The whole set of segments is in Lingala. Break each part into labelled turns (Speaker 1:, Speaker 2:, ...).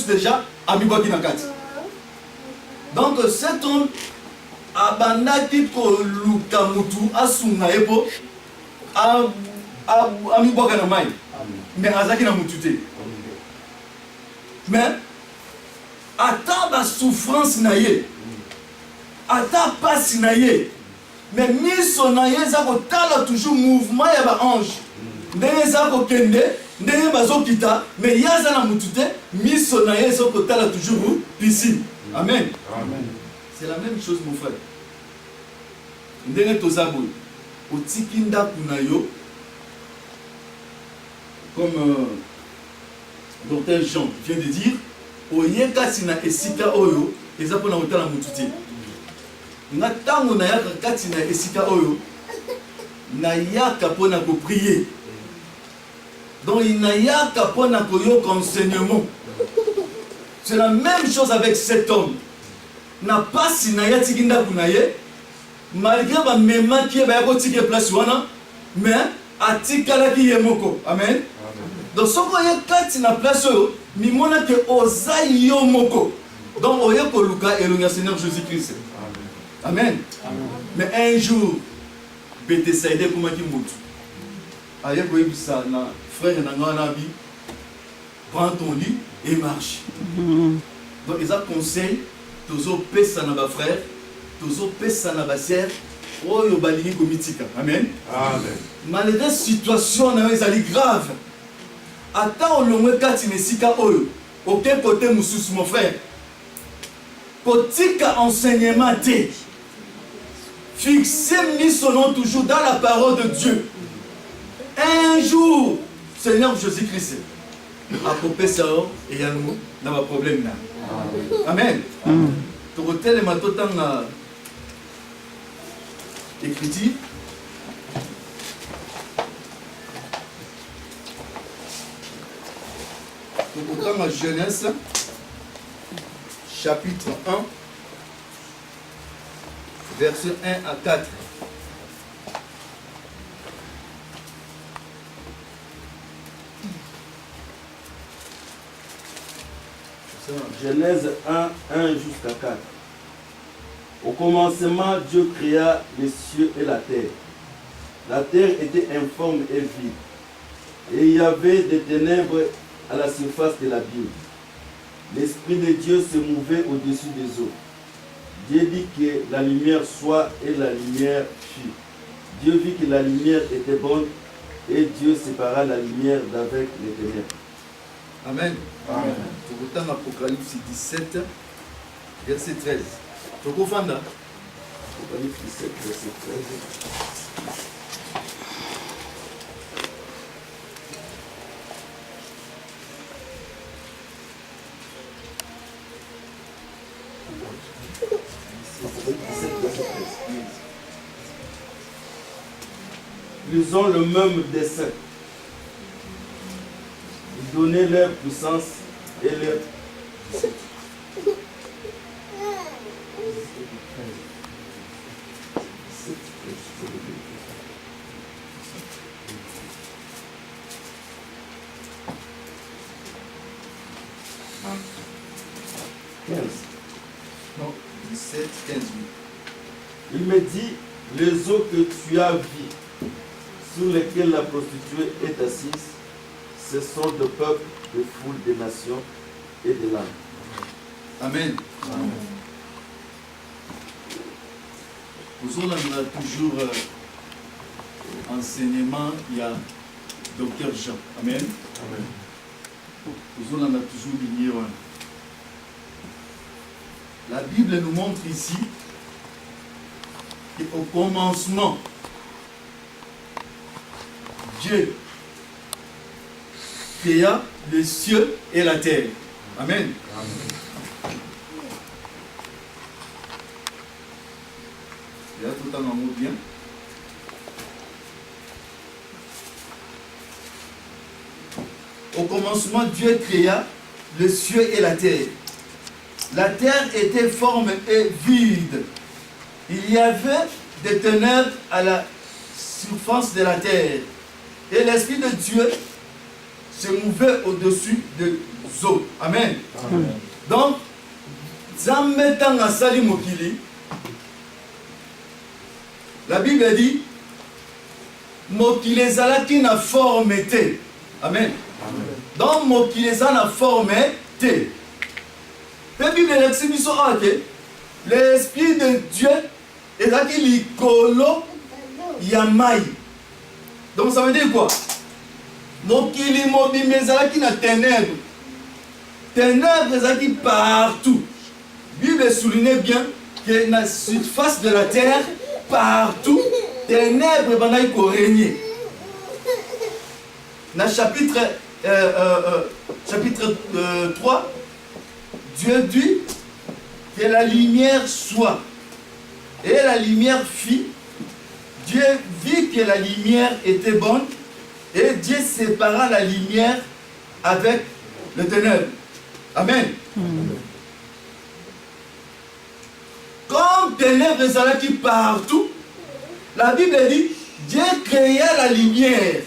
Speaker 1: déjà, donc cet homme abandaki koluka mutu asunga epo amibwaka na mai mais azaki na mutu te mais ata ba souffrance na ye ata pasi na ye mais miso na ye eza kotala toujours mouvement ya ba ange ndenge eza kokende ndenge bazokita mais ye aza na mutu te miso na ye eza kotala toujours piscine. Amen. Amen. C'est la même chose, mon frère. Ndenge tozaboy, otiki ndaku na yo, comme docteur Jean vient de dire, oyeka sina esika oyo, eza pona otala mutu te. Nga tango na yaka kati na esika oyo, na yaka pona ko prier. Donc il na yaka pona ko yo enseignement. C'est la même chose avec cet homme. Na pas si na ya tikinda kunaye, malgré ba mema qui ba yako tike place wana, mais atikala ki yemoko. Amen. Donc soko ye kati na place oyo, mi mona ke ozai yo moko. Donc oye ko luka elonya Seigneur Jésus-Christ. Amen. Amen. Mais un jour, Bethsaïda kuma ki mutu. Aye ko yebisa na frère na ngana bi, prends ton lit et marche. Donc ils ont conseil, toujours pesa na ba frère, toujours pesa na ba sœur, oyo balingi komitika. Amen. Amen. Malgré situation na ezali grave. Ata olongwe kati nesika oyo, aucun côté mususu mon frère. Kotika enseignement te. Fixez mis son nom toujours dans la parole de Dieu. Un jour, Seigneur Jésus-Christ a coupé ça et il y a un problème là. Amen. Tu retiens les matos dans l'écriture. Tu retiens la Genèse, chapitre 1, verset 1 à 4.
Speaker 2: Genèse 1, 1 jusqu'à 4. Au commencement, Dieu créa les cieux et la terre. La terre était informe et vide, et il y avait des ténèbres à la surface de l'abîme. L'Esprit de Dieu se mouvait au-dessus des eaux. Dieu dit que la lumière soit, et la lumière fut. Dieu vit que la lumière était bonne, et Dieu sépara la lumière d'avec les ténèbres.
Speaker 1: Amen. Amen. Tu retournes Apocalypse 17, verset 13. Tu comprends là?
Speaker 2: Apocalypse 17, verset 13. Ils ont le même dessein. Ils donnaient leur puissance et leur...
Speaker 1: Non, 17, 15.
Speaker 2: Il me dit, les eaux que tu as vues, sur lesquelles la prostituée est assise, ce sont de peuples, de foules, de nations et de langues.
Speaker 1: Amen. Amen. Nous avons toujours enseignement, il y a Docteur Jean. Amen. Amen. Nous avons toujours lié. La Bible nous montre ici qu'au commencement, Dieu créa les cieux et la terre. Amen. Amen. Il y a tout un amour bien. Au commencement, Dieu créa les cieux et la terre. La terre était forme et vide. Il y avait des ténèbres à la surface de la terre. Et l'Esprit de Dieu se mouvait au-dessus des eaux. Amen. Amen. Donc, Nzambe tanga sali mokili, la Bible dit, mokili ezalaki na forme te. Amen. Donc, mokili ezalaki na forme te. La Bible dit, l'Esprit de Dieu ezalaki likolo ya mai. Donc, ça veut dire quoi? Mokili mobimbi ezalaki na ténèbres. Ténèbres ezalaki partout. La Bible souligne bien que dans la surface de la terre, partout, ténèbres bandai ko régner. Dans le chapitre 3, Dieu dit que la lumière soit. Et la lumière fit. Dieu vit que la lumière était bonne. Et Dieu sépara la lumière avec le ténèbre. Amen. Comme ténèbres ezalaki partout, la Bible dit, Dieu créa la lumière.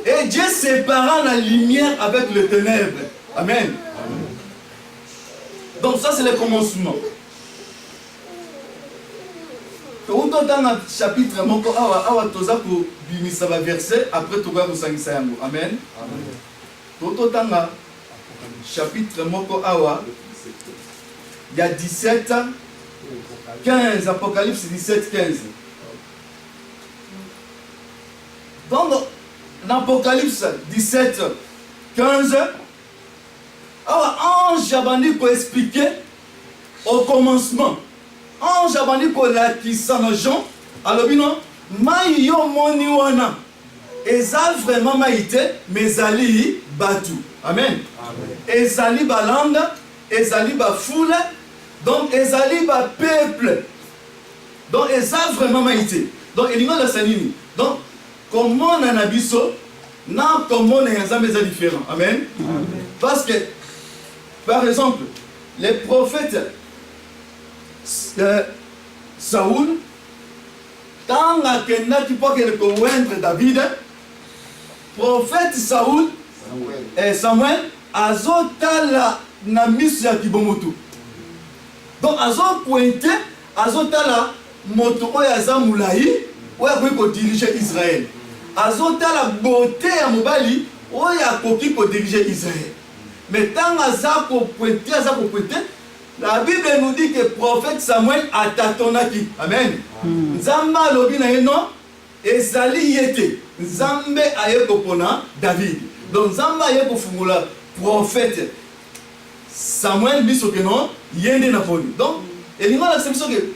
Speaker 1: Et Dieu sépara la lumière avec le ténèbre. Amen. Donc ça c'est le commencement. Dans le chapitre moko awa toza ko bimisa ba verset après toka ko sangisa yango. Amen. Toto tanga chapitre moko awa il y a 17 15 Apocalypse 17 15. Donc dans Apocalypse 17 15 awa ange abandi ko expliquer au commencement. Ange abandi ko lakisa na Jean alobi non mai yo moni wana eza vraiment mai te mais ezali batu. Amen. Ezali balanga, ezali ba foule, donc ezali ba peuple. Donc eza vraiment mai te. Donc elingo la sanini. Donc comment on a biso na comment on est différent. Amen. Parce que par exemple les prophètes Saoul, quand la kenda qui peut convaincre David, prophète Saoul et Samuel, azotala na misu ya kibomoto. Donc azo pointé, azotala moto oyo aza mulai, oyo akoki ko diriger Israël. Azotala beauté ya mobali oyo akoki ko diriger Israël. Mais tant aza ko pointé, la Bible nous dit que le prophète Samuel a tatonaki. Amen. Nzamba lobi na yeno ezali yete. Nzambe aye kopona David. Donc Nzamba aye kofungula prophète Samuel biso ke non yende na poni. Donc elingo la sebiso ke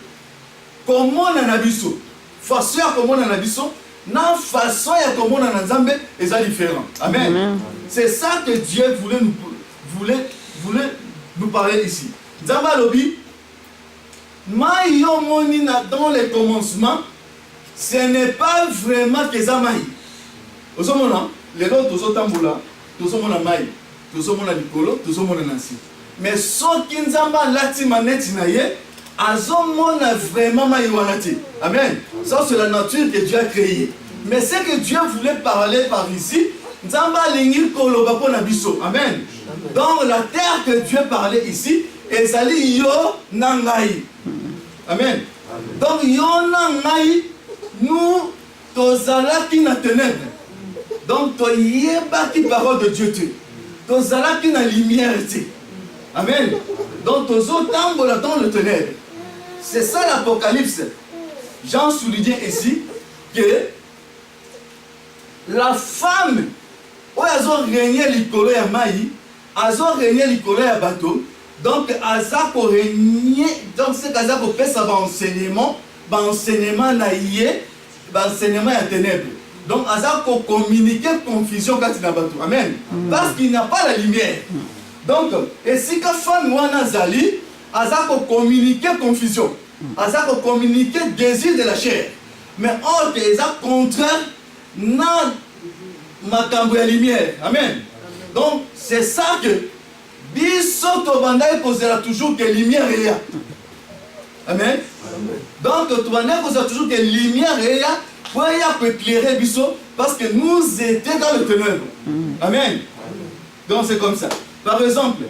Speaker 1: comment na biso façon ya comment na biso na façon ya comment na Nzambe ezali différent. Amen. C'est ça que Dieu voulait nous parler ici. Nzamba lobi, mai yo moni dans le commencement, ce n'est pas vraiment que ça mai. Ozomona, les autres tozotambola, tozomona mai, tozomona likolo, tozomona nansi. Mais soki Nzamba lati maneti na ye, azomona vraiment mai wanati. Amen. Ça c'est la nature que Dieu a créée. Mais ce que Dieu voulait parler par ici, Nzamba lingi koloba pona biso. Amen. Donc la terre que Dieu parlait ici, ezali yo nangai. Amen. Donc yo nangai, nous tozalaki na ténèbres. Donc toyebaki parole de Dieu te. Tozalaki na lumière te. Amen. Donc tozotambola dans le ténèbre. C'est ça l'Apocalypse. Jean souligne ici que la femme oyo azo régner likolo ya mai, azo régner likolo ya bateau. Donc, aza ko régner, donc c'est aza ko pesa ba enseignement na yé, ba enseignement ya ténèbres. Donc, aza ko communiquer confusion kati na bateau. Amen. Parce qu'il n'a pas la lumière. Donc, et si ka femme wana zali, aza ko communiquer confusion. Aza ko communiquer désir de la chair. Mais or que aza contraire na makambo ya lumière. Amen. Donc, c'est ça que biso tobandai kozela toujours que lumière est là. Amen. Donc tobandai kozela toujours que lumière est là pour éclairer Bisso, parce que nous étions dans le ténèbre. Amen. Donc c'est comme ça. Par exemple,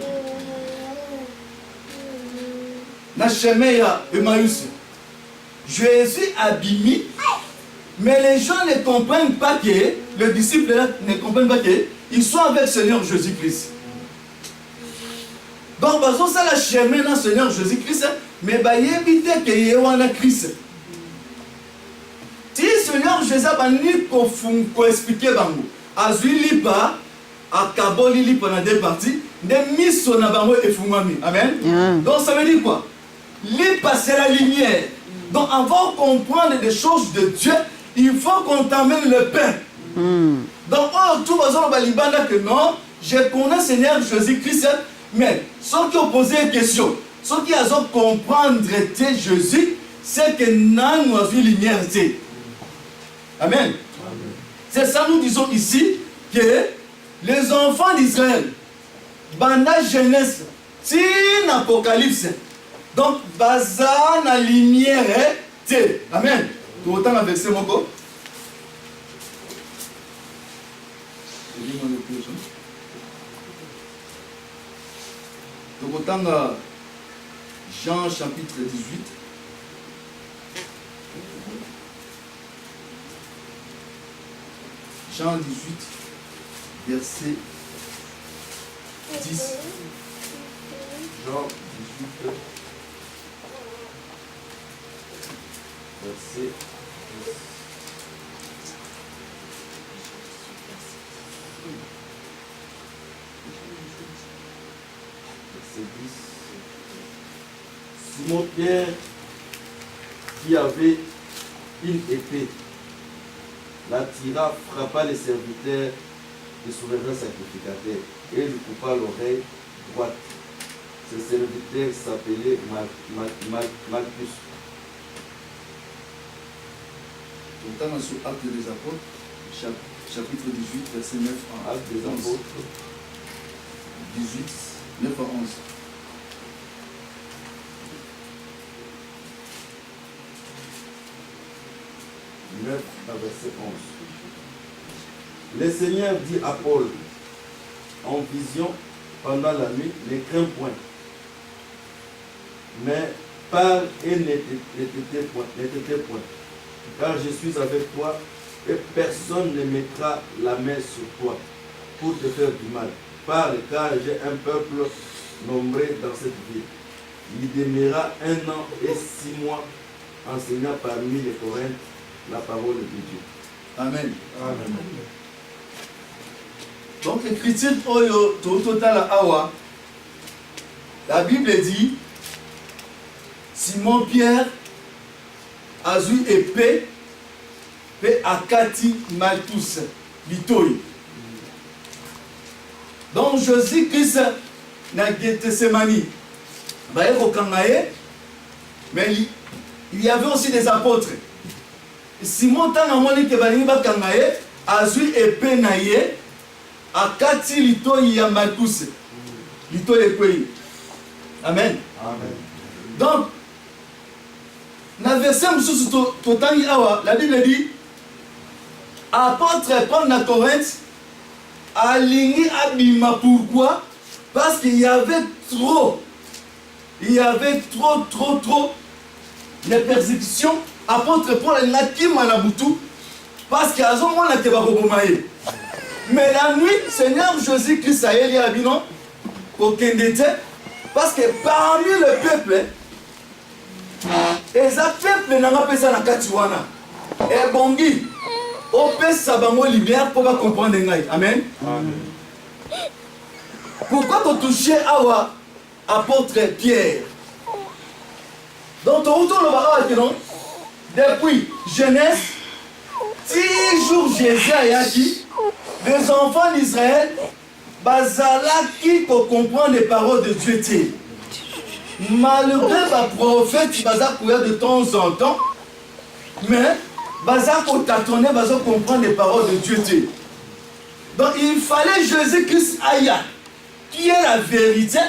Speaker 1: dans le chemin Emmaüs, Jésus a bimi, mais les gens ne comprennent pas que, les disciples là, ne comprennent pas que, ils sont avec le Seigneur Jésus-Christ. Donc, ça le chemin dans le Seigneur Jésus-Christ, mais il évite qu'il y ait un Christ. Si le Seigneur Jésus a expliqué, il pas à Kaboli li pendant deux parties, des mises na bango et fungami. Amen. Donc ça veut dire quoi? Li passer la lumière. Donc avant de comprendre des choses de Dieu, il faut qu'on t'amène le pain. Donc tout le que non, je connais le Seigneur Jésus-Christ, mais ceux qui ont posé une question, ceux qui ont comprendre Jésus, c'est que nous avons une lumière. Amen. C'est ça nous disons ici que les enfants d'Israël, banda jeunesse, si l'Apocalypse, donc baza na lumière est. Amen. Tout autant la verset moko. Tout autant Jean chapitre 18. Jean 18. Verset 10.
Speaker 2: Jean 18, verset 10. Verset 10. Simon Pierre, qui avait une épée, la tira, frappa les serviteurs du souverain sacrificateur et lui coupa l'oreille droite. Ce serviteur s'appelait Malchus.
Speaker 1: Dans ce Acte des Apôtres, chapitre 18, verset 9 à 11.
Speaker 2: Acte des Apôtres
Speaker 1: 18, 9 à 11.
Speaker 2: À verset 11. Le Seigneur dit à Paul en vision pendant la nuit, ne crains point, mais parle et ne t'étais point, car je suis avec toi et personne ne mettra la main sur toi pour te faire du mal. Parle, car j'ai un peuple nombré dans cette ville. Il demeurera 1 an et 6 mois enseignant parmi les Corinthiens la parole de Dieu.
Speaker 1: Amen. Amen. Donc, l'écriture Oyo, total Awa, la Bible dit Simon Pierre a eu épée, et Akati Malchus, Litoy. Donc, Jésus-Christ n'a Gethsemane, mais il y avait aussi des apôtres. Simon Tanamoni Kebalingi Bakangaye, a eu épée naïe, Akati Litoy ya Malchus, Litoy Ekweyi. Amen. Amen. Donc, dans le verset Totani Awa, la Bible dit apôtre Paul na Corinthe, aligné Abima. Pourquoi? Parce qu'il y avait trop de persécutions. Apôtre Paul n'a qui Manabutu, parce qu'il y a un moment qui va remonter. Mais la nuit, Seigneur Jésus-Christ a élu Abinon, pour qu'il était, parce que parmi le peuple, et ça peuple n'a pas ça dans Katiwana. Et Bongi, on peut savoir lumière pour comprendre. Amen. Amen. Pourquoi tu touches à apôtre Pierre? Donc, tu retournes le barrage, non? Depuis Genèse, 6 jours Jésus a dit, les enfants d'Israël, bazala qui comprend les paroles de Dieu. Malgré le prophète, il va de temps en temps, mais baza ko tâtonner, baza comprendre les paroles de Dieu. Donc il fallait Jésus-Christ Aya, qui est la vérité,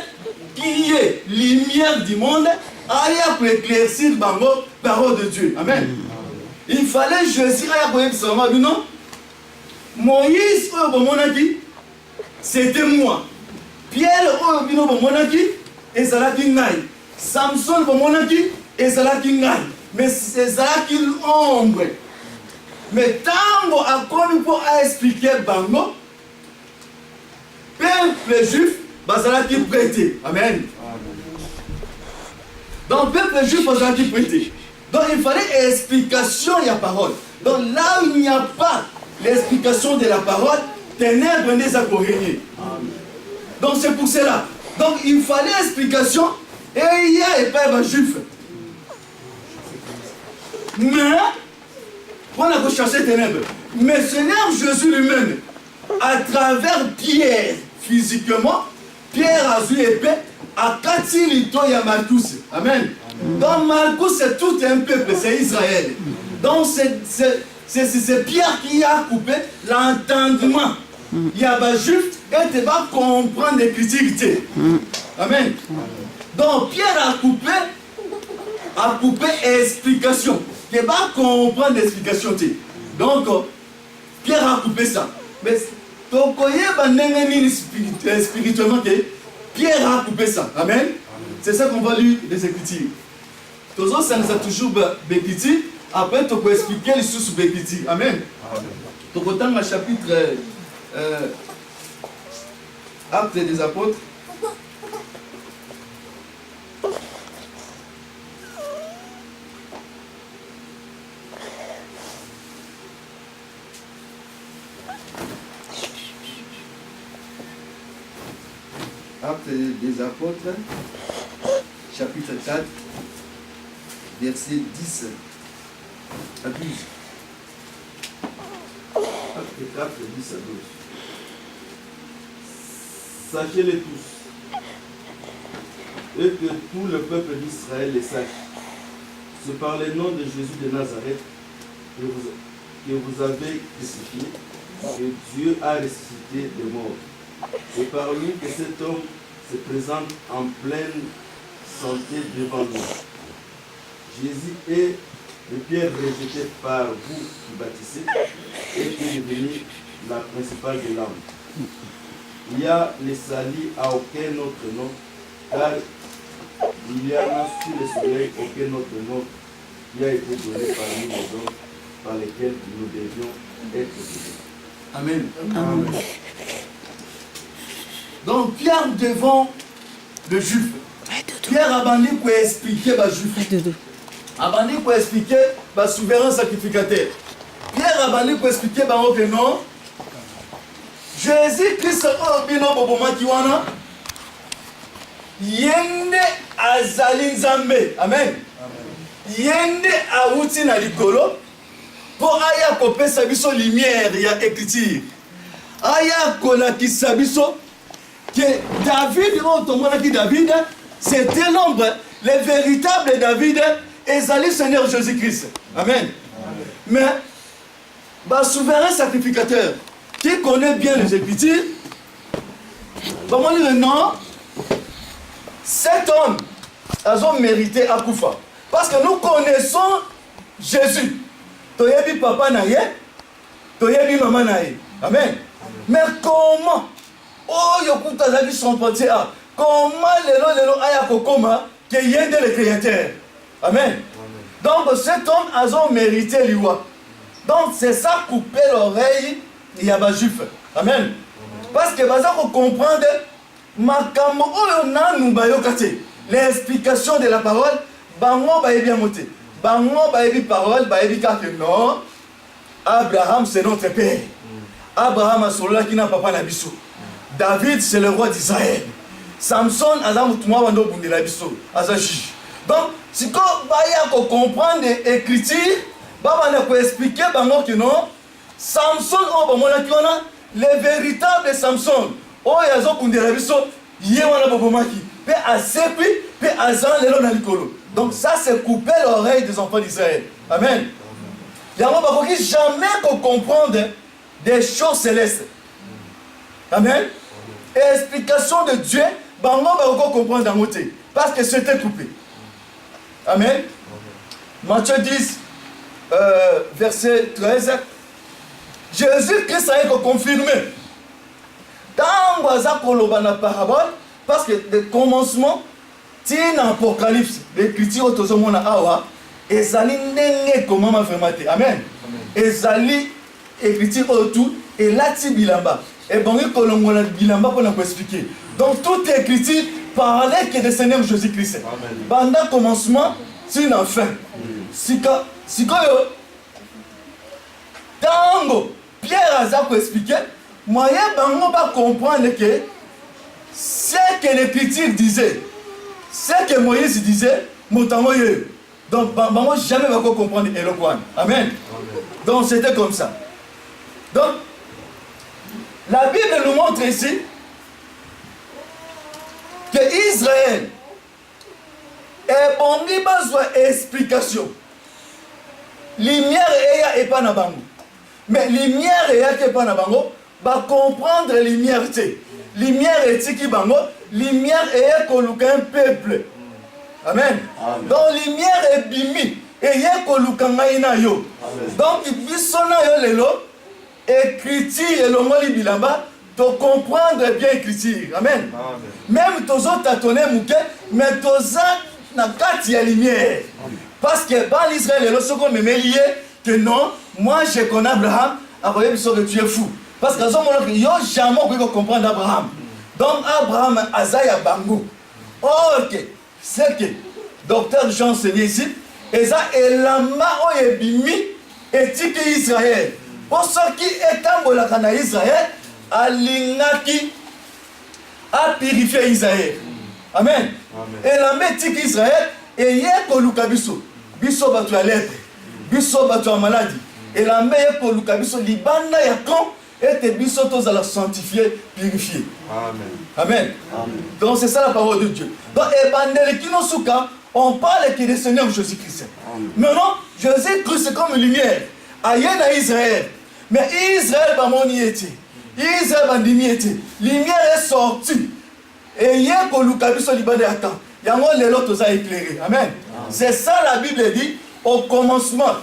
Speaker 1: qui est lumière du monde, Aya pour éclaircir les paroles de Dieu. Amen. Il fallait Jésus à la non. Moïse, c'était moi. Pierre, et Zalaki Ngai. Samson, et Zalaki Ngai. Mais c'est Zalaki ombre. Mais tant a connu pour expliquer Bango, peuple juif, Zalaki prêté. Amen. Donc, peuple juif, Zalaki prêté. Donc, il fallait explication, il y a parole. Donc, là où il n'y a pas l'explication de la parole, ténèbres n'est pas pour régner. Donc, c'est pour cela. Donc, il fallait explication et il y a les peuple juif. Mais, on a cherché ténèbres. Mais Seigneur Jésus lui-même, à travers Pierre, physiquement, Pierre a vu épée, à Katilito et à Marcus. Amen. Donc Marcus, c'est tout un peuple, c'est Israël. Donc c'est Pierre qui a coupé l'entendement. Il y a des juifs et tu vas comprendre les critiques. Amen. Donc Pierre a coupé explication. Tu vas comprendre l'explication. Donc Pierre a coupé ça. Mais spirituellement, Pierre a coupé ça. Amen. C'est ça qu'on va lire les Écritures. Toujours, ça nous a toujours béquiti. Après, tu peux expliquer les sources béquiti. Amen. Donc, autant dans le chapitre Actes des Apôtres. Actes des Apôtres, chapitre 4, verset 10 à 12.
Speaker 2: Actes 4, 10 à 12. Sachez-les tous, et que tout le peuple d'Israël les sache. C'est par le nom de Jésus de Nazareth que vous avez crucifié, que Dieu a ressuscité des morts. C'est par lui que cet homme se présente en pleine santé devant nous. Jésus est le pierre rejeté par vous qui bâtissez et qui est devenu la principale de l'âme. Il y a les salis à aucun autre nom, car il y en a sous le soleil aucun autre nom qui a été donné parmi les hommes par lesquels nous devions être sauvés.
Speaker 1: Amen. Amen. Donc Pierre devant le juif. Pierre a bandé pour expliquer le juif. A bandé pour expliquer le souverain sacrificateur. Pierre a bandé pour expliquer que non. Jésus-Christ a bino boboma kiwana. Yende azali nzambe. Amen. Yende awuti na likolo. Pour aya kopesa biso lumière ya écriture. Aya kolakisa biso que David, c'était l'ombre, le véritable David, et le Seigneur Jésus-Christ. Amen. Mais, le souverain sacrificateur, qui connaît bien les Écritures, comment dire non, cet homme a mérité à Koufa. Parce que nous connaissons Jésus. Toyebi papa naye, toyebi maman naye. Amen. Mais comment? Oh, yokuta zali son portier. Comment lelo aya kokoma que yende le créateur. Amen. Donc cet homme a mérité l'iwa. Donc c'est ça couper l'oreille il y a des juifs. Amen. Parce que baza ko comprendre makambo oyo nanu bayokate. L'explication de la parole bango ba bien monter. Bango ba yebi parole ba yebi ka que non. Abraham c'est notre père. Abraham a solo qui n'a papa na biso. David, c'est le roi d'Israël. Samson, donc, si on comprend l'écriture, on peut expliquer que non, Samson, le véritable Samson, donc ça, c'est couper l'oreille des enfants d'Israël. Amen. Il n'y a jamais qu'on comprenne des choses célestes. Amen. Explication de Dieu, on va comprendre dans notre parce que c'était coupé. Amen. Matthieu 10, verset 13, Jésus-Christ a été confirmé. Dans la parabole, parce que le commencement, c'est dans l'Apocalypse, l'écriture de Tozomona Awa, et Zali n'est comment m'a vraiment été. Amen. Et Zali, écriture autour, et là, tu bilamba. Et bon, il y a bilamba pour nous expliquer. Donc, toute écriture parlait que le Seigneur Jésus-Christ. Pendant le commencement, c'est une fin. Si quand Tango, Pierre a expliqué, moyen de pas comprendre que ce que l'écriture disait, ce que Moïse disait, Moutamoye. Donc, maman jamais va comprendre Eloquan. Amen. Donc, c'était comme ça. Donc, la Bible nous montre ici que Israël est bon besoin d'explication. Lumière et pas na bango. Mais lumière et pas na bango, va comprendre lumière. Lumière et qui bango, lumière et un peuple. Amen. Donc lumière est bimi et y'a kolukangaina yo. Donc bisona yo lelo écriture et l'omoli bilamba to comprendre bien écriture. Amen. Même tozo tatone mouke mais toza na kati ya lumière. Parce que dans l'Israël et l'autre qu'on me lié que non, moi je connais Abraham, Abraham que tu es fou. Parce que ce moment là yo jamais pu comprendre Abraham. Donc Abraham Azaya Bango. OK. C'est que docteur Jean enseigné ici, et ça est lama oyebimi éthique Israël. Pour ceux qui étant bolakana Israël, alingaki a purifié Israël. Amen. Et lama éthique Israël et yeko lukabiso, biso batu à lèpre, biso batu à maladie. Et lama yeko lukabiso libanda yakon et biso tous à la sanctifier, purifier. Amen. Amen. Donc c'est ça la parole de Dieu. Donc, on parle que du Seigneur Jésus-Christ. Maintenant, Jésus-Christ c'est comme une lumière. Aïe à Israël. Mais Israël va m'en y être. Israël va m'y être. Lumière est sortie. Et il y a que l'Ukabiso libéré à temps. Il y a les autres a éclairé. Amen. C'est ça la Bible dit. Au commencement,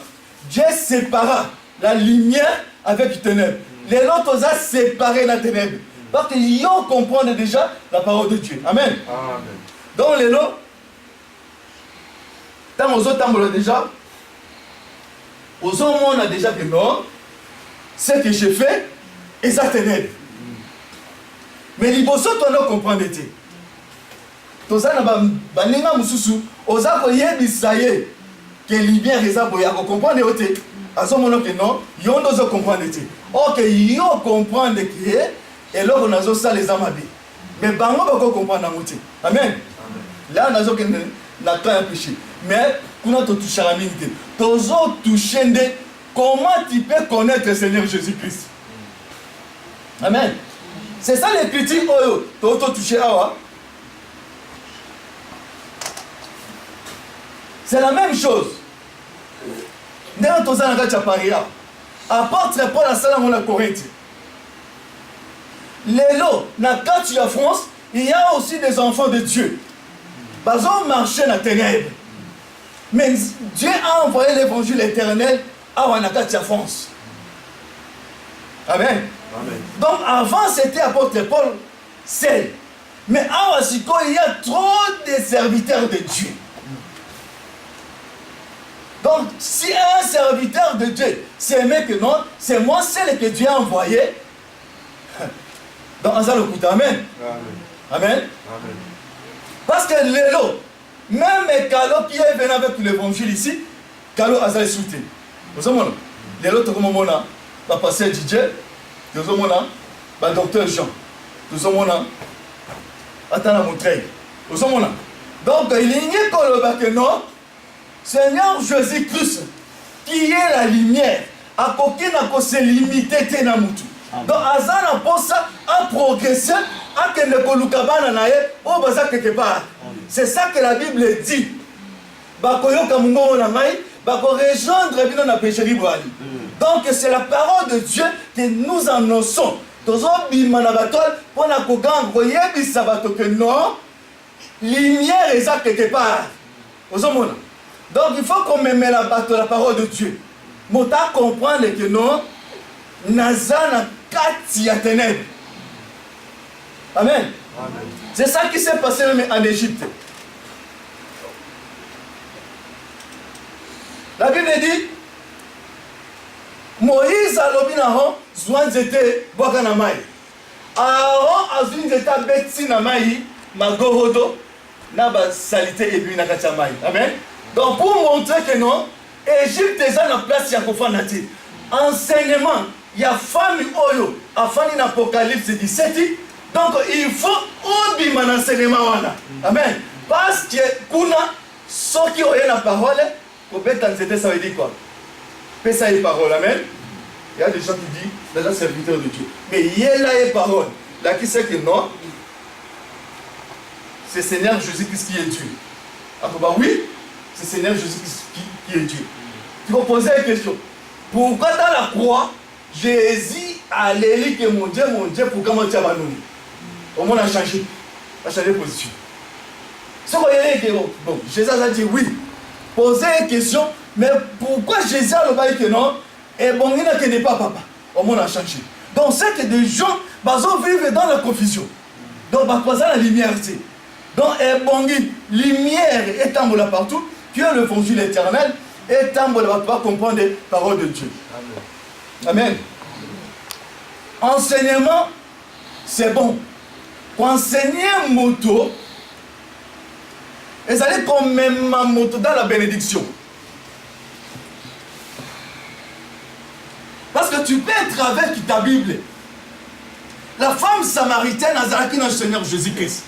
Speaker 1: Dieu sépara la lumière avec les ténèbres. Les autres a séparé la ténèbre. Parce qu'ils comprennent déjà la parole de Dieu. Amen. Amen. Donc les lots, tant aux autres déjà, aux autres on a déjà que non, ce que j'ai fait, et ça ténèbre. Mais les bossos, on doit comprendre. Tout ça, on a des mususu, aux autres, il y a des saillés, que les biens réservent, il y a des comprendre. À ce moment-là, que non, ils ont besoin de comprendre. Ok, ils ont comprendre que, et là, on a ça les amabis. Mais bango bako comprendre ngouti. Amen. Là on a zo que na pas péché. Mais qu'on a touché à la minute. Tozo touché de comment tu peux connaître le Seigneur Jésus-Christ. Amen. C'est ça les petits oyo. Tozo touché awa. C'est la même chose. Dans tozo na kacha paria. Apôtre Paul a ça dans la Corinthe. Lélo, dans la France, il y a aussi des enfants de Dieu. Ils ont marché dans la ténèbre. Mais Dieu a envoyé l'évangile éternel à la France. Amen. Amen. Donc avant c'était apôtre Paul seul. Mais à Wasiko, il y a trop de serviteurs de Dieu. Donc si un serviteur de Dieu c'est que non, c'est moi seul que Dieu a envoyé. Donc, on s'en le coup. Amen. Amen. Amen. Parce que l'élo, même Kalo qui est venu avec l'évangile ici, Kalo a été soutenu. Vous savez, l'élo, tout le monde va passer Didier, tout le monde va docteur Jean, tout le monde attend la montraie. Vous savez, donc il y a que non, Seigneur Jésus-Christ, qui est la lumière, à côté n'a se limiter à Moutou. Donc, Azana pour ça a progressé, a que ne kolukabana nae, au baza quelque part. C'est ça que la Bible dit. Bakoyo kamungo na mai, bako rejoindre bino na pécherie boali. Donc c'est la parole de Dieu que nous annonçons. Tozo bima na batol pour na kogang koyebi sabato que non, lumière est ça quelque part. Donc il faut qu'on me mette la parole de Dieu. moto comprendre que non naza na kati ya ténèbres. Amen. Amen. C'est ça qui s'est passé même en Égypte. La Bible dit Moïse a lobi na ho zwa nzete bwaka na mai. Aaron azwi nzete abeti na mai magorodo na ba salité et puis na kati ya mai. Amen. Donc pour montrer que non, Égypte est en place ya kofanda te. Enseignement, il y a famille oyo, afani na Apocalypse 17. Donc il faut obima na enseignement wana. Amen. Parce que kuna soki oye na parole, kobeta nzete ça veut dire quoi? Ça est parole, amen. Il y a des gens qui disent, déjà serviteur de Dieu. Mais il y a là une parole. Là qui sait que non, c'est Seigneur Jésus-Christ qui est Dieu. Alors bah oui, c'est Seigneur Jésus-Christ qui est Dieu. Tu vas poser une question. Pourquoi dans la croix, Jésus a l'élu que mon Dieu, pourquoi mon Dieu a abandonné? Au monde a changé de position. Ce qu'on a dit, bon, Jésus a dit oui. Poser une question. Mais pourquoi Jésus a le que non? Et bon, il n'est pas papa. Au monde a changé. Donc, c'est que des gens vivent dans la confusion. Donc, par ça, la lumière, c'est. Donc, et bon, lumière est en là partout. Dieu le fondu l'éternel est en là pour comprendre les paroles de Dieu. Amen. Amen. Enseignement, c'est bon. Pour enseigner un moto, et ça allait comme même un moto dans la bénédiction. Parce que tu peux être avec ta Bible. La femme samaritaine a zaki dans le Seigneur Jésus-Christ.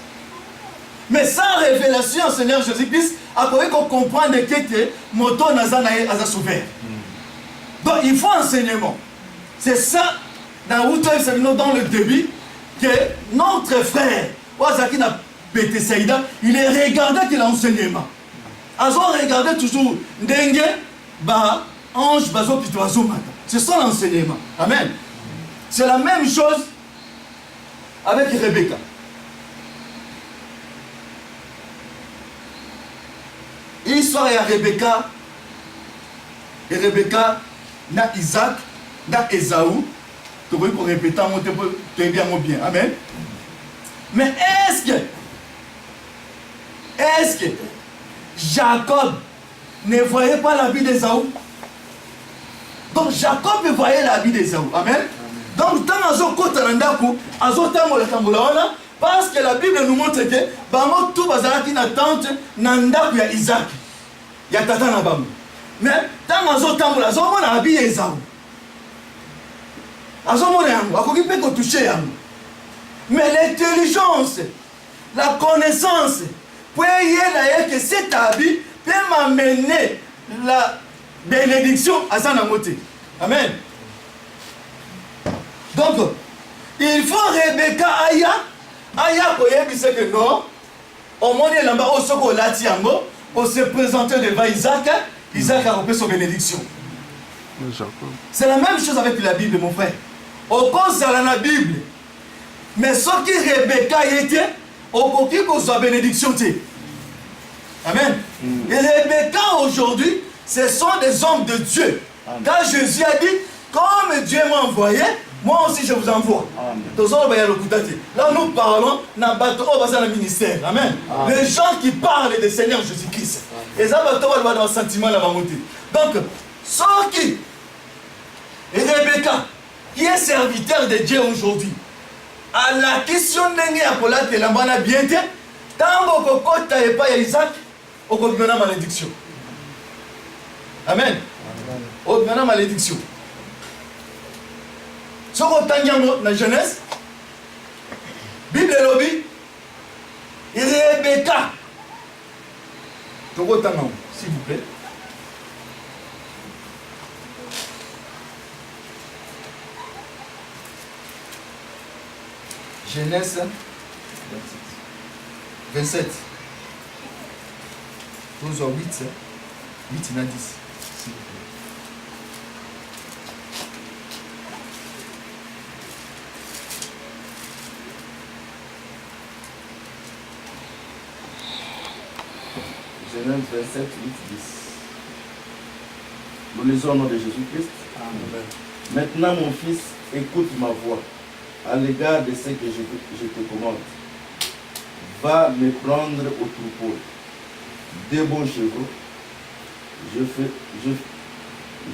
Speaker 1: Mais sans révélation au Seigneur Jésus-Christ, à quoi qu'on comprend que moto nazanae a souffert. Donc il faut enseignement. C'est ça, dans le début, que notre frère, Wazaki na pété Saïda, il est regardé qu'il a enseignement. Ils ont regardé toujours Dengue, Ba, Ange, Bazo, Pitoazo, Mata. C'est ça l'enseignement. Amen. C'est la même chose avec Rebecca. L'histoire est à Rebecca. Et Rebecca, na Isaac, na Esaü. Tu vois qu'on répète un mot, tu es bien, bien. Amen. Mais est-ce que Jacob ne voyait pas la vie d'Esaü? Donc Jacob voyait la vie d'Esaü. Amen. Donc tant parce que la Bible nous montre que bango tout bazalaki na tante na ndaku ya Isaac. Ya tata na bam. Mais tant azotambola azomona la vie d'Esaü. Azomona yango akoki pe ko toucher yango. Mais l'intelligence, la connaissance, pour y que cet habit peut m'amener la bénédiction à Zanamoté. Amen. Donc, il faut Rebecca Aya. Aya, il sait que non. Au monde, il on se présenter devant Isaac. Isaac a repris son bénédiction. C'est la même chose avec la Bible, mon frère. Au cause de la Bible. Mais ce qui Rebecca était, au coquille qu'on soit bénédiction. Amen. Et Rebecca aujourd'hui, ce sont des hommes de Dieu. Amen. Quand Jésus a dit, comme Dieu m'a envoyé, moi aussi je vous envoie. Là nous parlons dans le ministère. Amen. Amen. Les gens qui parlent du Seigneur Jésus-Christ. Et ça va tomber dans le sentiment de la montée. Donc, ce qui Rebecca, qui est serviteur de Dieu aujourd'hui, à la question de la bien tant que tu n'as pas Isaac, on a une malédiction. Amen. On a une malédiction. Ce qu'on a dans la Genèse, Bible lobby, Rebecca. S'il vous plaît. Genèse 27. 12 à 8, 8 à 10. Genèse 27, 8, 10.
Speaker 2: Nous lisons au nom de Jésus-Christ. Maintenant, mon fils, écoute ma voix à l'égard de ce que je te commande. Va me prendre au troupeau des bons chevaux.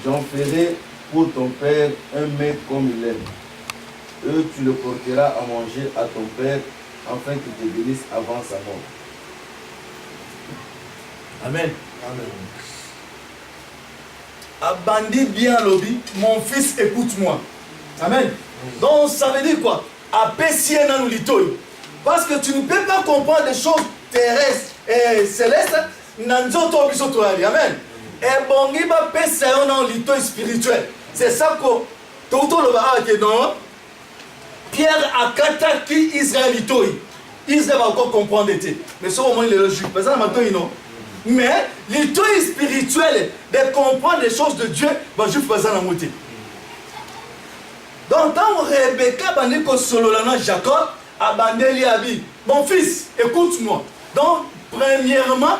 Speaker 2: J'en ferai pour ton père un mets comme il aime. Tu le porteras à manger à ton père, afin qu'il te bénisse avant sa mort.
Speaker 1: Amen. Abandi bien lobby, mon fils, écoute-moi. Amen. Donc ça veut dire quoi? Parce que tu ne peux pas comprendre des choses terrestres et célestes. Amen. Et bon, il va passer dans l'ito spirituel. C'est ça que tout le monde Pierre a kataki Israël ito. Israël va encore comprendre. Mais ça au moins il est logique. Mais l'ito spirituel de comprendre les choses de Dieu va juste passer dans la moitié. Donc, quand Rebecca bandit que Sololana Jacob a bandé Abi, mon fils, écoute-moi. Donc, premièrement,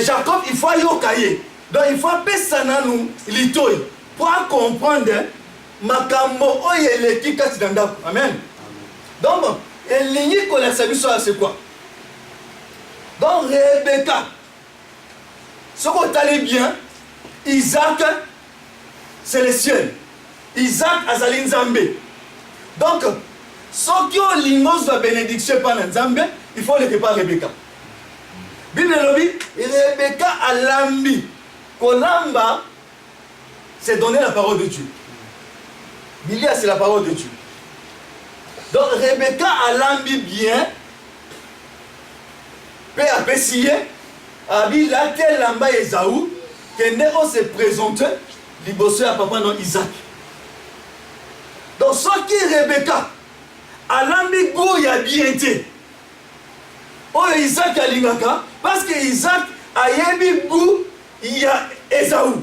Speaker 1: Jacob, il faut aller au cahier. Donc, il faut appeler ça nous l'itoy pour comprendre Makambo oyele qui casse dans la. Amen. Donc, l'igni qu'on a saisi ça, c'est quoi? Donc, Rebecca, ce qu'on allait bien, Isaac, c'est le ciel. Isaac azali Nzambe. Donc, ceux qui ont l'immense bénédiction par Nzambe, il faut le préparer Rebecca. Bible lobi, Rebecca a lambi. Kolamba, c'est donner la parole de Dieu. Bilia, c'est la parole de Dieu. Donc, Rebecca a lambi bien. Père a pessillé. Abi la tel lamba Esaou. Kende on se présente. Libosso à papa non Isaac. Donc, ce qui est Rebecca, a l'ambi go ya bien été. Oh, Isaac a l'ingaka, parce que Isaac a yebi go ya Esaou.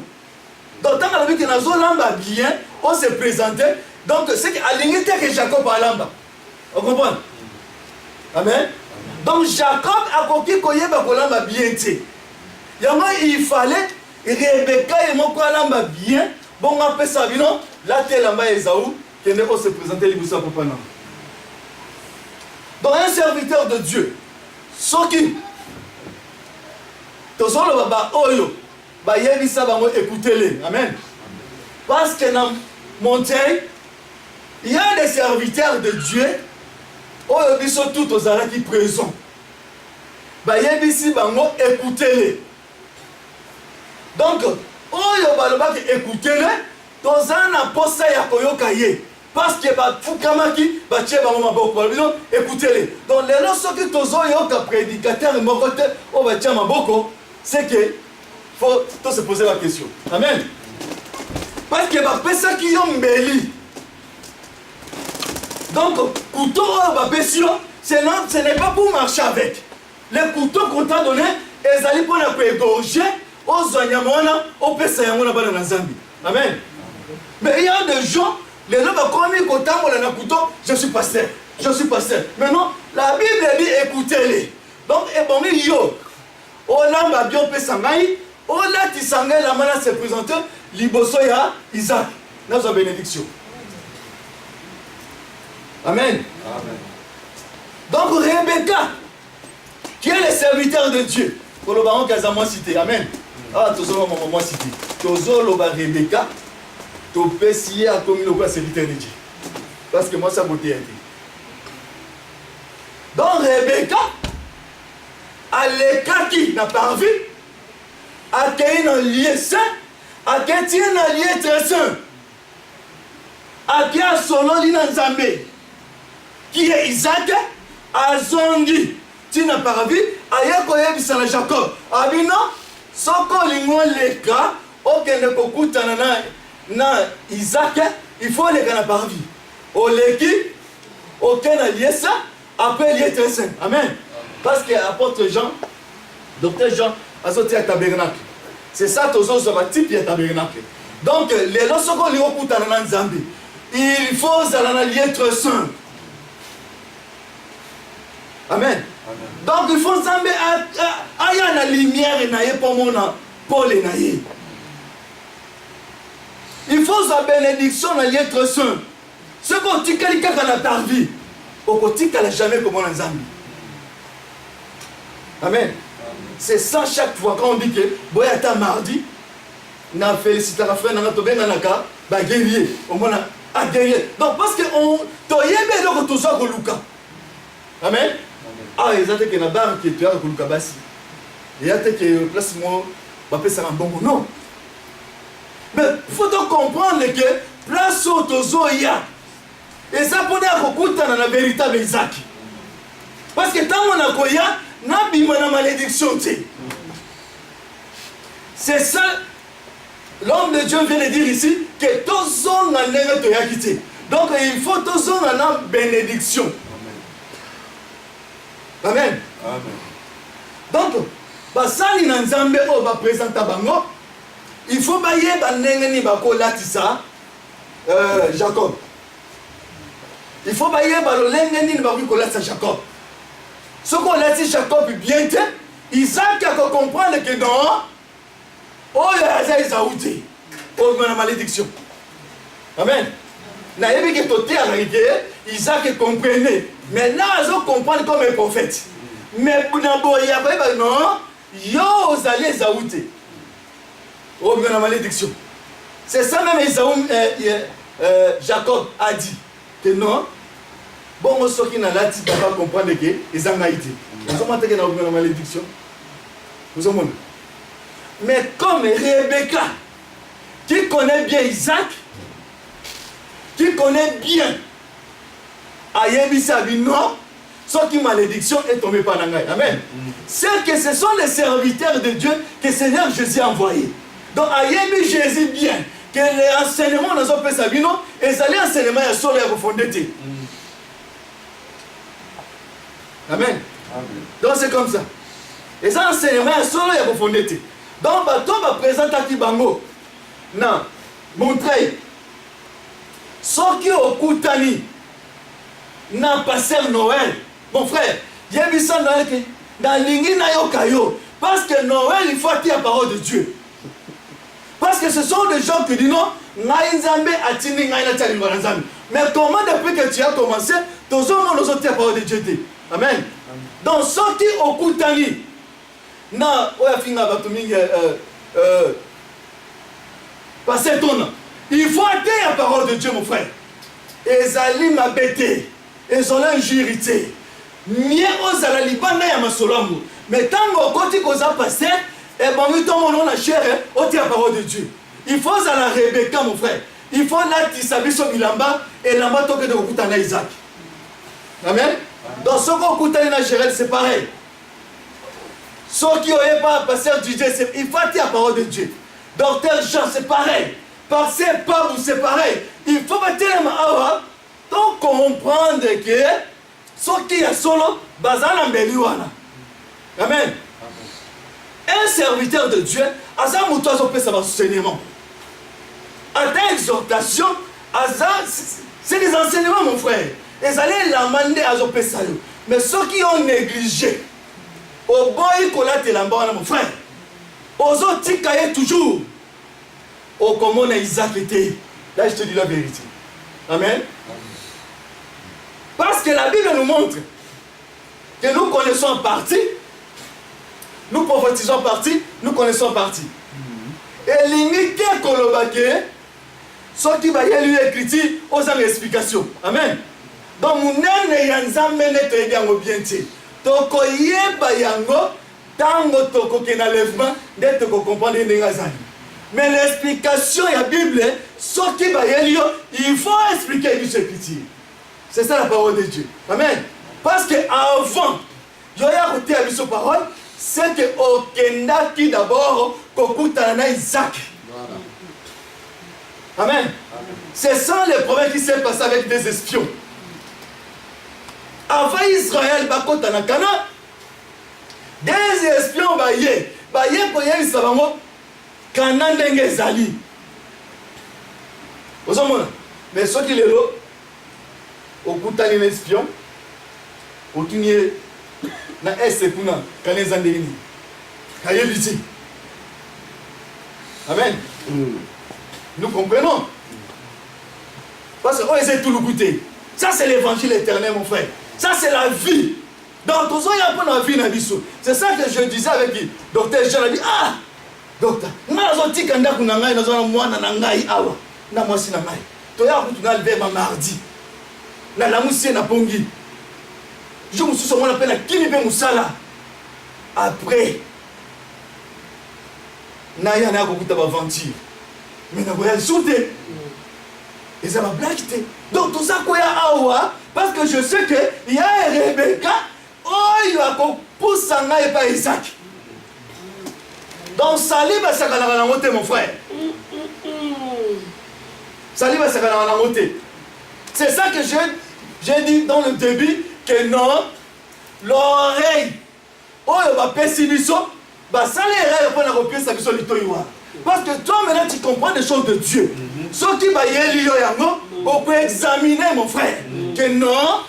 Speaker 1: Donc, tant que nous avons l'amba bien, on se présentait. Donc, c'est qu'à l'ingité que Jacob a l'amba. Vous comprenez? Amen. Donc, Jacob a compris qu'il y a l'amba bien été. Il fallait Rebecca et mon l'amba bien. Bon, on appelle ça, non? Là, tu es l'amba Esaou. Qui ne peut se présenter les boussons pour non. Donc un serviteur de Dieu, ce qui tous le baba oyo, ba yebi sa ba mo écoutez-les, amen. Parce que dans montagne, il y a des serviteurs de Dieu, oyo biso tout aux arrêts qui présent. Ba yebi si ba mo écoutez-les. Donc oyo ba le ba écoutez-les, tous un apostle ya koyoka ye. Parce que Foukamaki, écoutez-les. Donc, les gens qui sont prédicateurs c'est que faut se poser la question. Amen. Parce que les personnes qui ont mbeli. Donc, couteau, ce n'est pas pour marcher avec. Les couteaux qu'on t'a donné, ils allaient pour la égorger, aux Anyamona, aux personnes dans Zambie. Amen. Mais il y a des gens. Les gens ont commis quand on a couteau, je suis pasteur. Maintenant, la Bible dit écoutez-les. Donc, et bon, yo, on a bien fait sangai, on a dit sangai, la main se présente, Libosoya, Isaac. Nous avons bénédiction. Amen. Donc, Rebecca, qui est le serviteur de Dieu, pour le baron Kazama cité. Amen. Ah, tous les moments cité. Tous les Rebecca. Tu peux essayer à communiquer le serviteur de Dieu. Parce que moi, ça m'a été. Donc, Rebecca, à l'écart qui n'a pas vu, a créé un lieu saint, a créé un lieu très saint, a créé un solo Nzambe, qui est Isaac, a zongi, tu n'as pas vu, a yakoye bisana Jacob, a dit non, soko lingwa leka, okende kokutana na Isaac, il faut les gars par vie. Au leki, aucun allié ça, après lié très saint. Amen. Parce que apôtre Jean, docteur Jean, a sorti à tabernacle. C'est ça, tous les autres types de tabernacle. Donc, les gens sont les au dans Zambie. Il faut allié très saint. Amen. Donc, il faut Zambie à la lumière et naïe pour mon Paul et naïe. Il faut sa bénédiction dans l'être saint. Ce qu'on dit quelqu'un dans ta vie, au quotidien, elle n'a jamais comme on a Amen. C'est ça chaque fois quand on dit que Boyata mardi, na félicité la frère, na tobé nanaka, bah guerrier, au moins à guerrier. Donc parce que on toyebe donc tout ça Luka. Amen. Ah, ils ont dit que na barre qui tu as Luka basi. Et a dit que place moi, bah ça un bon non. Mais il faut donc comprendre que place au tozo ya. Et ça pour dire qu'on dans la véritable Isaac. Parce que tant on a koya, n'a bima na malédiction. C'est ça, l'homme de Dieu vient de dire ici que tozo na nene to ya quitté. Donc il faut tozo na bénédiction. Amen. Amen. Donc, basali na nzambe o ba présenter bango. Il faut bailler banenge ni bako latisa Jacob. Il faut bailler balolenge ni bako latisa Jacob. Ce qu'on a dit Jacob bien fait, Isaac a comprendre que non, oh il y a Isaouti, oh la malédiction. Amen. Na yebi que tout est arrêté, Isaac comprenait. Maintenant ils comprendre comme un prophète. Mais Bounabo il y a pas non, yo aux allez Isaouti. Oh la malédiction. C'est ça même Jacob a dit que non. Bon, ceux qui n'ont pas comprendre que ils ont été. Vous avez vu la malédiction. Vous avez vu. Mais comme Rebecca, qui connaît bien Isaac, qui connaît bien Ayebisa non, ceux qui malédiction est tombée par l'angaï. Amen. C'est que ce sont les serviteurs de Dieu que Seigneur Jésus a envoyés. Donc Ayebi Jésus bien que les enseignements dans son père Sabino et les enseignements sur les refondés. Amen. Amen. Donc c'est comme ça. Et ça enseignement solo ya profondité. Donc bato va présenter qui bango. Non, montrer. Soki okutani na passer Noël. Mon frère, il y a vu ça Noël que dans lingi na yo kayo parce que Noël il faut attendre la parole de Dieu. Parce que ce sont des gens qui disent non, nzambe atini ngai na tali nzambe. Mais comment depuis que tu as commencé, tous hommes nous ont la parole de Dieu. Amen. Amen. Donc, sorti au Koutani, na oyafinga batumingi passer ton nom. Il faut attendre la parole de Dieu, mon frère. Ezali ma bête, ezala injurité. Mie ozala libanda ya masolamu. Mais tant que côté koza passer, et bon nous tombe dans la chair, on tient la parole de Dieu. Il faut la Rebecca, mon frère. Il faut la tisabiso milamba et lamba toke de Koutana Isaac. Amen. Dans ce qu'on écoute à Gérald, c'est pareil. Ceux qui n'ont pas passé du Dieu, il faut attendre la parole de Dieu. Docteur Jean, c'est pareil. Passer par vous, c'est pareil. Il faut attendre la parole. Donc comprendre que ceux qui sont solo, bazana mbeliwana. Amen. Un serviteur de Dieu, Azam ou toi, peut savoir enseignement. À ta exhortation, c'est des enseignements, mon frère. Ils allaient la demander à Zopessayo. Mais ceux qui ont négligé, au boy colate l'ambon, mon frère, aux autres tikaye toujours, au comment Isaac était. Là, je te dis la vérité. Amen. Parce que la Bible nous montre que nous connaissons en partie, nous prophétisons en partie, nous connaissons en partie. Et l'unité kolobake, ceux qui va y lui écrire aux explications. Amen. Donc, nous n'avons pas bien dit. Toko yeba yango, tango toko kena lèvement, d'être comprendre les ngazani. Mais l'explication de la Bible, ce qui va y aller, il faut expliquer ce petit. C'est ça la parole de Dieu. Amen. Parce qu'avant, il y a côté à sa parole, c'est que Okenda qui d'abord, Kokutana Isaac. Amen. C'est ça le problème qui s'est passé avec des espions. Avant Israël, bakota na Cana, des espions baye pour y aller savango, Cana ndenge zali. Vous savez, mais ceux qui les l'ont, au kutani les espions, au tunier, na S pour na Cana zandeni, Kaye biti. Amen. Nous comprenons. Parce que c'est tout le goûter. Ça, c'est l'évangile éternel, mon frère. Ça, c'est la vie. Donc, tout ça, il y a un peu la vie dans l'issue. C'est ça que je disais avec lui. Docteur Jean a dit, ah, docteur, nous avons dit que nous avons dit que nous avons dit que nous avons dit que nous avons dit que nous avons dit que nous avons dit que nous avons dit que nous avons dit je me suis dit que nous avons après, nous avons dit que nous avons aventure. Mais nous avons ajouté. Et ça va blaguer. Donc tout ça, quoi, parce que je sais qu'il y a Rebecca, il y a un pouce et pas Isaac. Donc Salim va s'accaler mon frère. Salim va s'accaler. C'est ça que j'ai dit dans le début, que non, l'oreille, il va pessimisser, ça les rêves pour la sa mission. Parce que toi maintenant tu comprends des choses de Dieu. Ce qui va y aller, on peut examiner mon frère. Que non,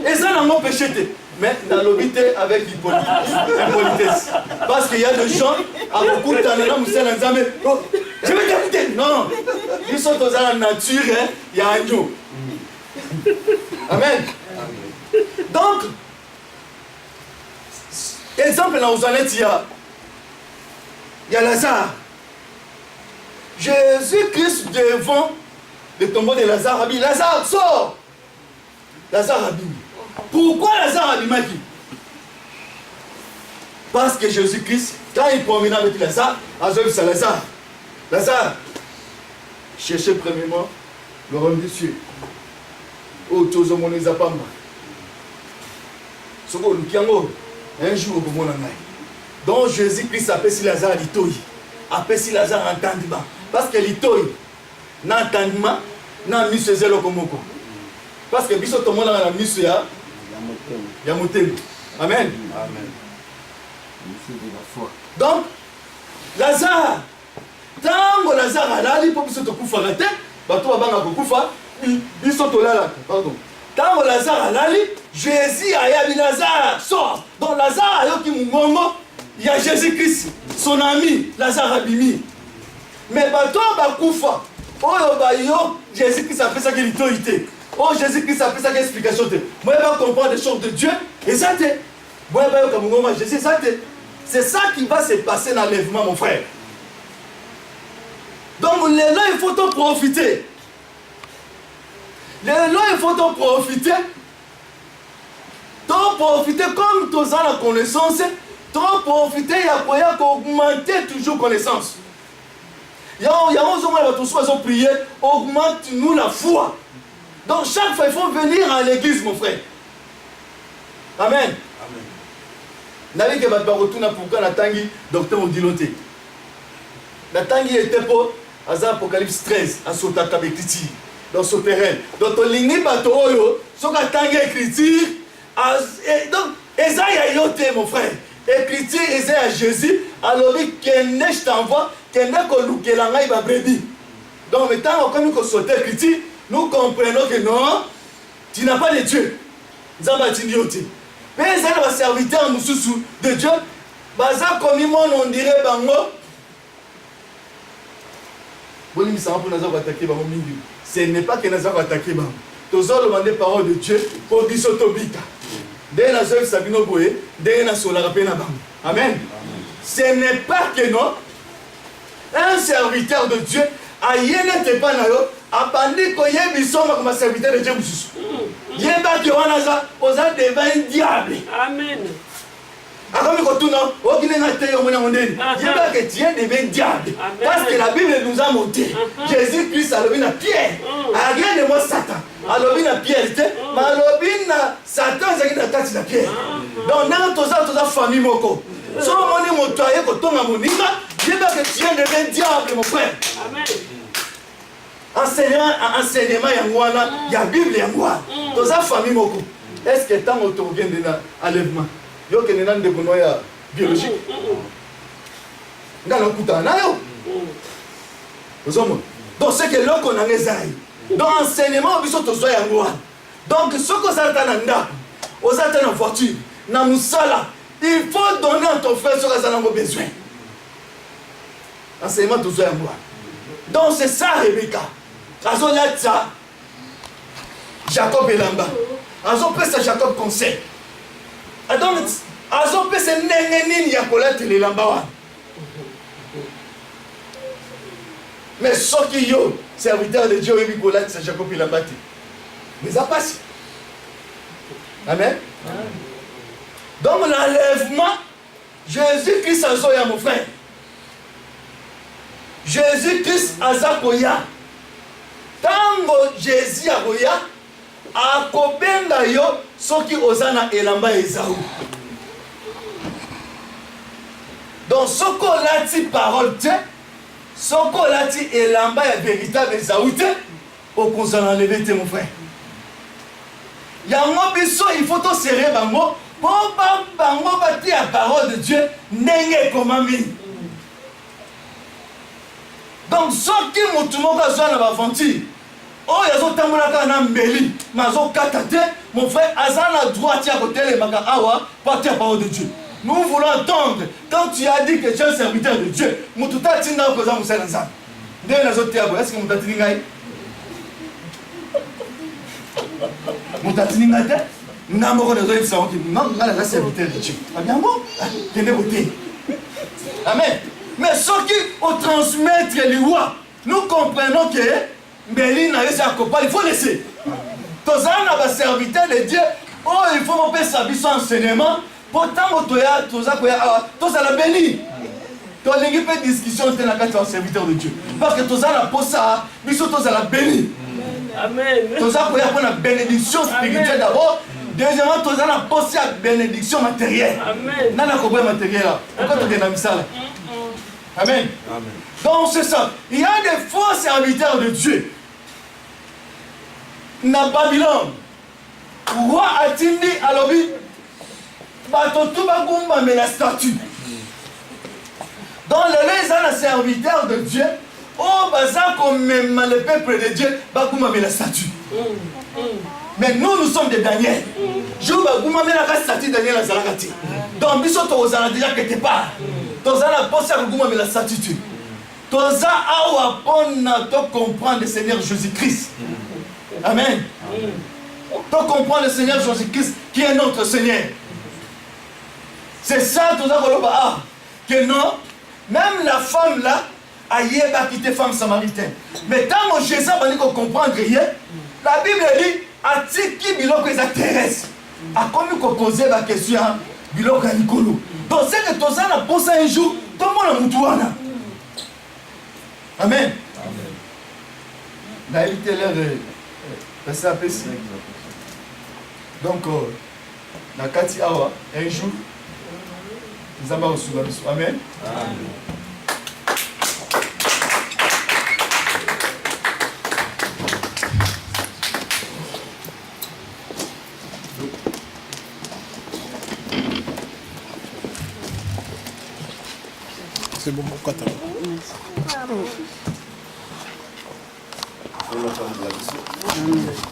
Speaker 1: et ça n'a pas péché. Mais dans l'obité avec l'impolitesse. Parce qu'il y a des gens, à beaucoup de temps, je vais t'écouter. Non, ils sont dans la nature, il y a un agneau. Amen. Donc, exemple, dans Osanet, il y a Lazare. Jésus-Christ devant le tombeau de Lazare a dit, Lazare, sors. Lazare a dit. Pourquoi Lazare a dit Maki? Parce que Jésus-Christ, quand il promenait avec Lazare, a dit à Lazare, Lazare, cherchez premièrement le royaume des cieux. Oh, tu as mon Ezapamba. Ce qu'on nous un jour au monde. Donc Jésus-Christ appelle si Lazare l'itoy. Appelle si Lazare entendement. Parce que l'itoy, n'entendement, n'a mis ce zèle au komoko. Parce que biso tout le monde a mis ce ya. Yamotem. Amen. Amen. Donc, Lazare, tant que Lazare a là, il faut que ce soit kufa raté, bateau a banga kufa, ils sont là, pardon. Tant que Lazare a là, Jésus a dit Lazare, sort. Donc Lazare a dit il y a Jésus-Christ, son ami, Lazare a bimi. Mais bateau a kufa, Jésus-Christ a fait ça qu'il était. Oh, Jésus-Christ a fait ça qu'explication. Moi, je vais comprendre des choses de Dieu. Et ça, c'est ça qui va se passer dans l'enlèvement, mon frère. Donc, là, il faut en profiter. Là, il faut en profiter. T'en profiter comme tu as la connaissance. T'en profiter, il y a augmenter toujours connaissance. Il y a un moment où ils ont prié, augmente-nous la foi. Donc chaque fois, il faut venir à l'église, mon frère. Amen. Amen. Que votre retourne pourquoi la tangi docteur Odiloté. La tangi était pour Apocalypse 13 à Sotaka Bekiti dans ce terrain. Donc l'ingé bateau oyo, ce que tangi écriture, donc Esaïe yote mon frère. Écriture Esaïe à Jésus, alors que ne je t'envoie, que ne que l'angaï va brebis. Donc maintenant comme nous saute écriture. Nous comprenons que non, tu n'as pas de Dieu. Mais c'est un serviteur de Dieu. On dirait ce n'est pas que nous avons attaqué. Nous avons demandé la parole de Dieu pour qu'il soit obéta. Amen. Ce n'est pas que non. Un serviteur de Dieu n'était pas Apandi ko yebi soma comme serviteur de Dieu. Yeba ki wanaza oza devant un diable. Amen. Akomi ko tuna o kile na te yo mona mondeni. Yeba que tu es devant un diable. Parce que la Bible nous a montré Jésus-Christ a levé na Pierre. A rien de moi Satan. A levé na Pierre, mais a levé na Satan zaki na kati na Pierre. Donc na toza famille moko. So moni motoye ko tonga moninga, yeba que tu es devant un diable mon frère. Amen. Enseignement yangwana, il y a Bible yangwana. Dans sa famille moko. Est-ce que tant on te revient de l'enlèvement? Yo que n'en de bonoya biologique. Ngalo kutana yo. Donc c'est que l'on a ngezaï. Donc enseignement biso to so yangwana. Donc ce que ça t'a nanda, aux attentes en voiture, na musala, il faut donner à ton frère ce que ça n'a pas besoin. enseignement toujours à moi. Donc c'est ça Rebecca. Azo ça Jacob Elamba. Azo pesa Jacob conseil. Donc azo pesa nini ya kolate le lamba wa. Mais ce qui yo serviteur de Dieu et kolate c'est Jacob Elamba. Mais ça passe. Amen. Donc l'enlèvement, Jésus-Christ a zoya mon frère. Jésus-Christ a zakoya. Tango Jésus a koya, a kobenga yo soki ozana elamba ezaou. Donc soko lati parole te, soko lati elamba ya véritable ezaou te, au konzana enlever te mon frère. Yango biso il faut to serrer bango pour bango bati la parole de Dieu ndenge komami. Donc ce qui mutu moko azwa na baventure oyo azotambolaka na mbeli mazo katate mon frère azana droit ya kotelemaka awa parti la parole de Dieu. Nous voulons entendre quand tu as dit que tu es un serviteur de Dieu mutu ta tinda ko za musala nzambe ndenge nazotea bo est-ce que mutu atini ngai mutatini ngate ngamoko na zoyebisa ngo ngala la serviteur de Dieu. Bien bon, kende côté. Amen. Mais ce qui au transmettre les lois, nous comprenons que Mbeli na yesa kopa, il faut laisser. Tozana ba serviteur de Dieu, oh il faut mon père sabiso enseignement, pourtant motoya toza koya toza la béni. To lingi pe discussion te na kati serviteur de Dieu. Parce que tozana posa, biso toza la béni. Amen. Toza koya pour la bénédiction spirituelle d'abord. Deuxièmement, toza na posa la bénédiction matérielle. Amen. Nana ko matériel là. Pourquoi tu na misala? Amen. Amen. Donc c'est ça. Il y a des faux serviteurs de Dieu. Na Babylone. Roi Atindi alobi batotu bagumba mais la statue. Donc les gens serviteurs de Dieu, oh baza comme même le peuple de Dieu bagumba mais la statue. Mais nous sommes des Daniel. Je bagumba mais la statue Daniel azalakati. Donc biso to ozala déjà quelque part. Toza la pensée à bagumba mais la statue. Toza awa pona to comprendre le Seigneur Jésus-Christ. Amen. To comprendre le Seigneur Jésus-Christ qui est notre Seigneur. C'est ça toza koloba que non. Même la femme là, aïe va quitter femme samaritaine. Mais tant que Jésus va nous comprendre, la Bible dit, atiki biloko les terrestres. A comme nous poser la question, biloko nikolo. Donc c'est que tous ça pour ça un jour, tout le monde a moutouana. Amen. La évité leur passer à PC. Donc, la Kati Awa, un jour, nous avons reçu la mission. Amen. Amen.
Speaker 3: C'est bon, pourquoi t'as